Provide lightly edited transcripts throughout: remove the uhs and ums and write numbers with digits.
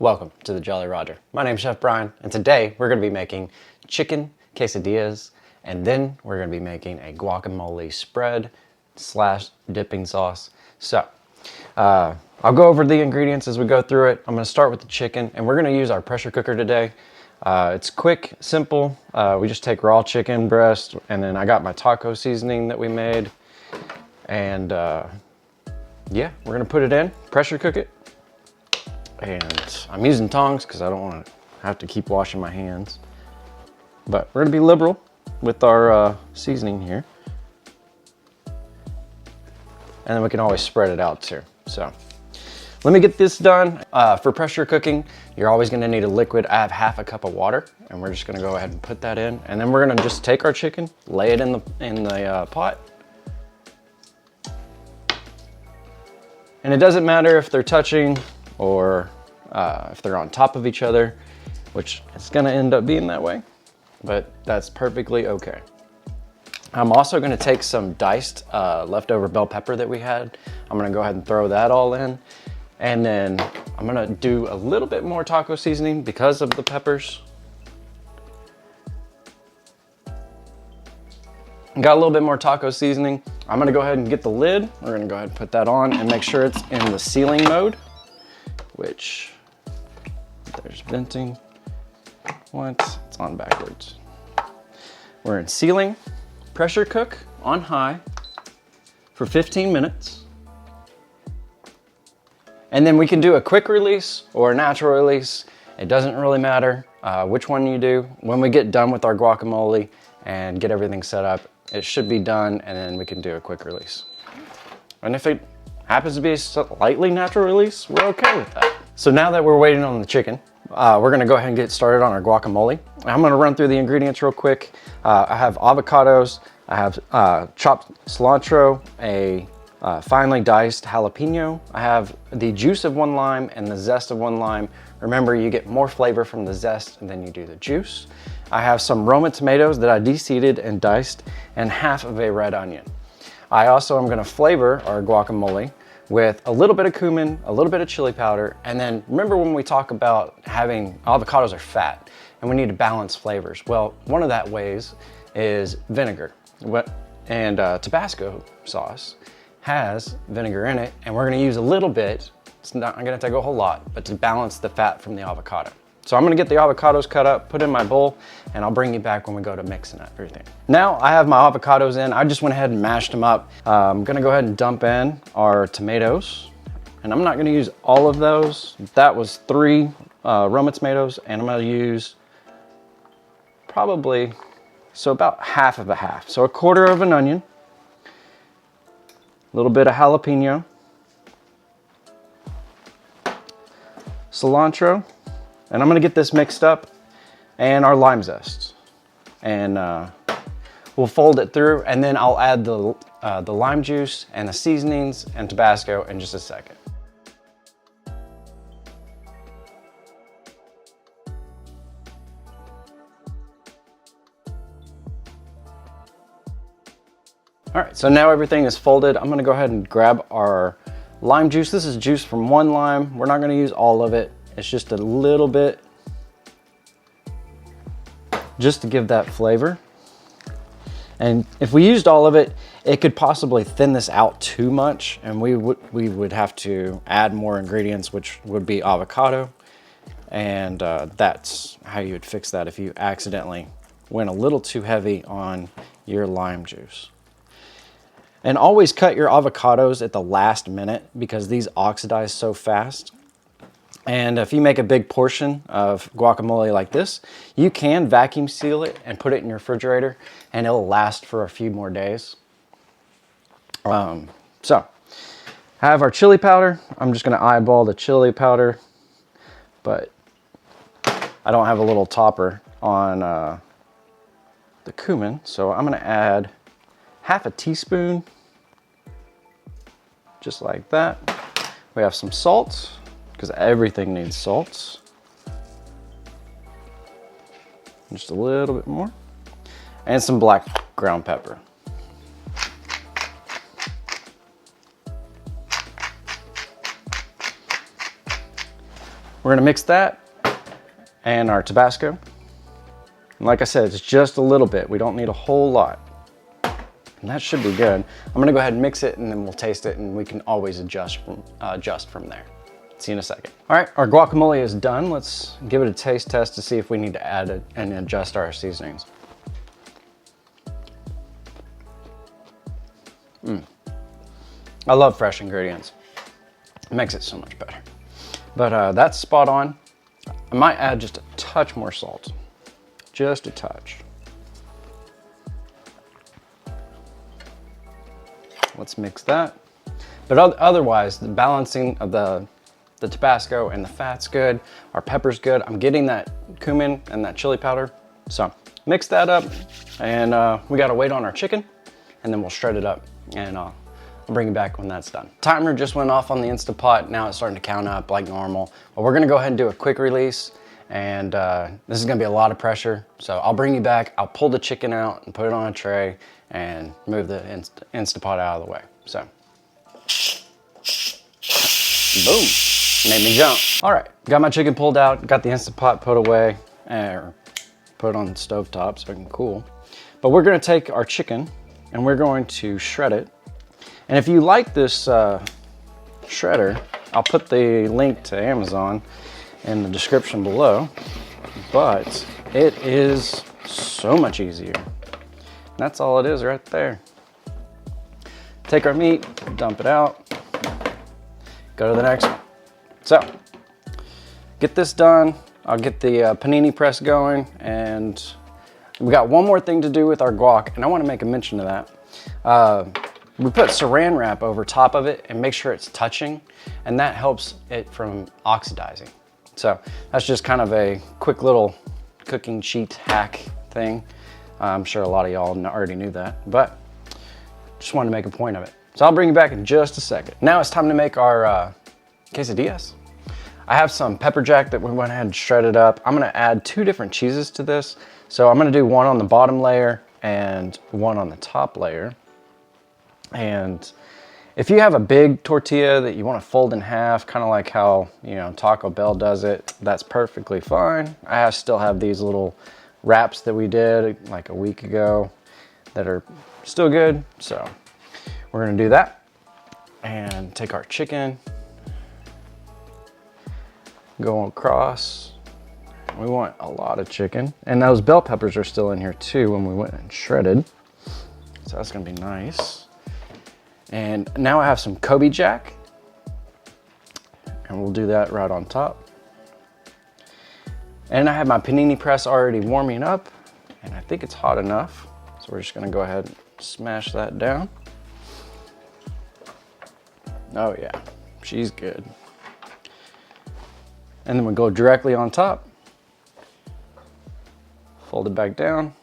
Welcome to the Jolly Roger. My name's Chef Brian, and today we're going to be making chicken quesadillas, and then we're going to be making a guacamole spread / dipping sauce. So, I'll go over the ingredients as we go through it. I'm going to start with the chicken, and we're going to use our pressure cooker today. It's quick, simple. We just take raw chicken breast, and then I got my taco seasoning that we made, and yeah, we're going to put it in, pressure cook it. And I'm using tongs because I don't want to have to keep washing my hands. But we're going to be liberal with our seasoning here. And then we can always spread it out too. So let me get this done. For pressure cooking, you're always going to need a liquid. I have half a cup of water, and we're just going to go ahead and put that in. And then we're going to just take our chicken, lay it in the pot. And it doesn't matter if they're touching or if they're on top of each other, which it's gonna end up being that way, but that's perfectly okay. I'm also gonna take some diced leftover bell pepper that we had. I'm gonna go ahead and throw that all in. And then I'm gonna do a little bit more taco seasoning because of the peppers. Got a little bit more taco seasoning. I'm gonna go ahead and get the lid. We're gonna go ahead and put that on and make sure it's in the sealing mode, which there's venting. What? It's on backwards. We're in sealing. Pressure cook on high for 15 minutes. And then we can do a quick release or a natural release. It doesn't really matter which one you do. When we get done with our guacamole and get everything set up, it should be done, and then we can do a quick release. And if it happens to be a slightly natural release, we're okay with that. So now that we're waiting on the chicken, we're gonna go ahead and get started on our guacamole. I'm gonna run through the ingredients real quick. I have avocados, I have chopped cilantro, a finely diced jalapeno. I have the juice of 1 lime and the zest of 1 lime. Remember, you get more flavor from the zest than you do the juice. I have some Roma tomatoes that I de-seeded and diced, and half of a red onion. I also am gonna flavor our guacamole with a little bit of cumin, a little bit of chili powder, and then remember when we talk about having avocados are fat and we need to balance flavors. Well, one of that ways is vinegar. And Tabasco sauce has vinegar in it, and we're gonna use a little bit. It's not gonna take a whole lot, but to balance the fat from the avocado. So I'm gonna get the avocados cut up, put in my bowl, and I'll bring you back when we go to mixing everything. Now I have my avocados in. I just went ahead and mashed them up. I'm gonna go ahead and dump in our tomatoes, and I'm not gonna use all of those. That was 3 Roma tomatoes, and I'm gonna use probably, so about half of a half. So 1/4 of an onion, a little bit of jalapeno, cilantro, and I'm gonna get this mixed up, and our lime zest. And we'll fold it through, and then I'll add the lime juice and the seasonings and Tabasco in just a second. All right, so now everything is folded. I'm gonna go ahead and grab our lime juice. This is juice from 1 lime. We're not gonna use all of it. It's just a little bit, just to give that flavor. And if we used all of it, it could possibly thin this out too much, and we would have to add more ingredients, which would be avocado. And that's how you would fix that if you accidentally went a little too heavy on your lime juice. And always cut your avocados at the last minute because these oxidize so fast. And if you make a big portion of guacamole like this, you can vacuum seal it and put it in your refrigerator, and it'll last for a few more days. So, I have our chili powder. I'm just gonna eyeball the chili powder, but I don't have a little topper on the cumin, so I'm gonna add half a teaspoon, just like that. We have some salt, because everything needs salt. Just a little bit more. And some black ground pepper. We're We're gonna mix that and our Tabasco. And like I said, it's just a little bit. We don't need a whole lot. And that should be good. I'm gonna go ahead and mix it and then we'll taste it and we can always adjust from there. See you in a second. All right, our guacamole is done. Let's give it a taste test to see if we need to add it and adjust our seasonings. I love fresh ingredients. It makes it so much better. But that's spot on. I might add just a touch more salt. Just a touch. Let's mix that. But otherwise, the balancing of the Tabasco and the fat's good. Our pepper's good. I'm getting that cumin and that chili powder. So mix that up and we gotta wait on our chicken and then we'll shred it up and I'll bring you back when that's done. Timer just went off on the Instant Pot. Now it's starting to count up like normal. But we're gonna go ahead and do a quick release and this is gonna be a lot of pressure. So I'll bring you back. I'll pull the chicken out and put it on a tray and move the Instant Pot out of the way. So, boom, made me jump. All right, got my chicken pulled out, got the Instant Pot put away, or put it on the stovetop so it can cool. But we're gonna take our chicken and we're going to shred it. And if you like this shredder, I'll put the link to Amazon in the description below, but it is so much easier. And that's all it is right there. Take our meat, dump it out, go to the next one. So, get this done. I'll get the panini press going, and we got one more thing to do with our guac, and I want to make a mention of that. We put saran wrap over top of it and make sure it's touching, and that helps it from oxidizing. So that's just kind of a quick little cooking cheat hack thing. I'm sure a lot of y'all already knew that, but just wanted to make a point of it. So I'll bring you back in just a second. Now it's time to make our quesadillas. I have some pepper jack that we went ahead and shredded up. I'm gonna add 2 different cheeses to this. So I'm gonna do one on the bottom layer and one on the top layer. And if you have a big tortilla that you want to fold in half, kind of like how, you know, Taco Bell does it, that's perfectly fine. I still have these little wraps that we did like a week ago that are still good. So we're gonna do that and take our chicken, go across. We want a lot of chicken. And those bell peppers are still in here too when we went and shredded. So that's gonna be nice. And now I have some Coby Jack, and we'll do that right on top. And I have my panini press already warming up, and I think it's hot enough. So we're just gonna go ahead and smash that down. Oh yeah, she's good. And then we go directly on top. Fold it back down,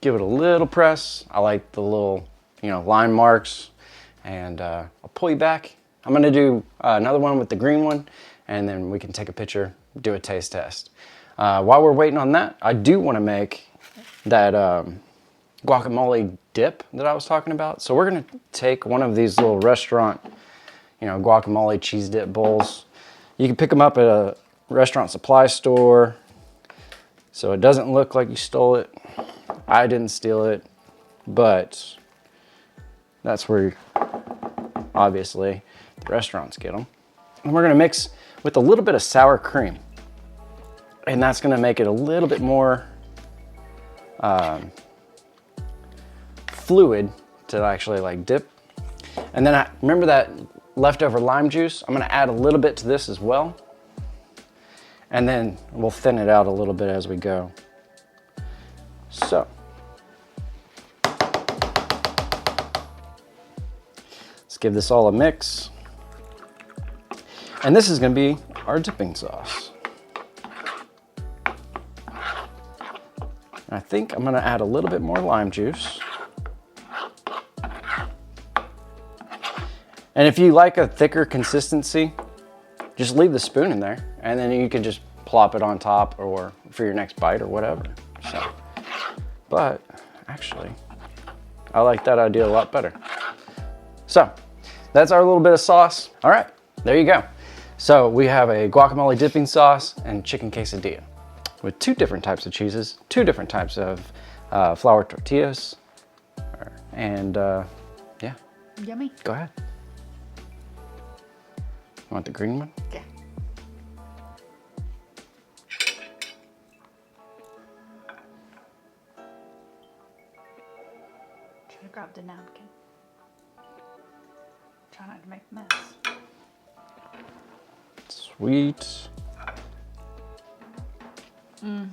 give it a little press. I like the little, you know, line marks. And I'll pull you back. I'm gonna do another one with the green one, and then we can take a picture, do a taste test. While we're waiting on that, I do wanna make that guacamole dip that I was talking about. So we're gonna take one of these little restaurant, you know, guacamole cheese dip bowls. You can pick them up at a restaurant supply store, so it doesn't look like you stole it. I didn't steal it, but that's where, obviously, the restaurants get them. And we're gonna mix with a little bit of sour cream. And that's gonna make it a little bit more fluid to actually like dip. And then remember that leftover lime juice? I'm gonna add a little bit to this as well. And then we'll thin it out a little bit as we go. So. Give this all a mix. And this is gonna be our dipping sauce. I think I'm gonna add a little bit more lime juice. And if you like a thicker consistency, just leave the spoon in there and then you can just plop it on top or for your next bite or whatever. So, but actually, I like that idea a lot better. So, that's our little bit of sauce. All right, there you go. So we have a guacamole dipping sauce and chicken quesadilla with 2 different types of cheeses, 2 different types of flour tortillas, and yeah. Yummy. Go ahead. You want the green one? Yeah. Should have grabbed a napkin. Try not to make a mess. Sweet. I'm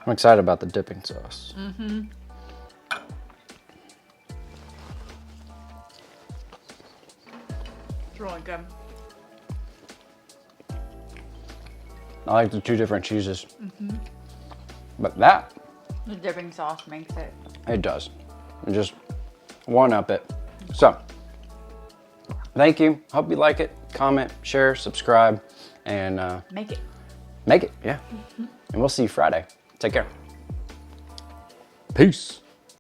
excited about the dipping sauce. It's really good. I like the 2 different cheeses. But that, The dipping sauce makes it. it does. Just one up it. So, thank you. Hope you like it. Comment, share, subscribe, and Make it. make it. Yeah. And we'll see you Friday. Take care. Peace.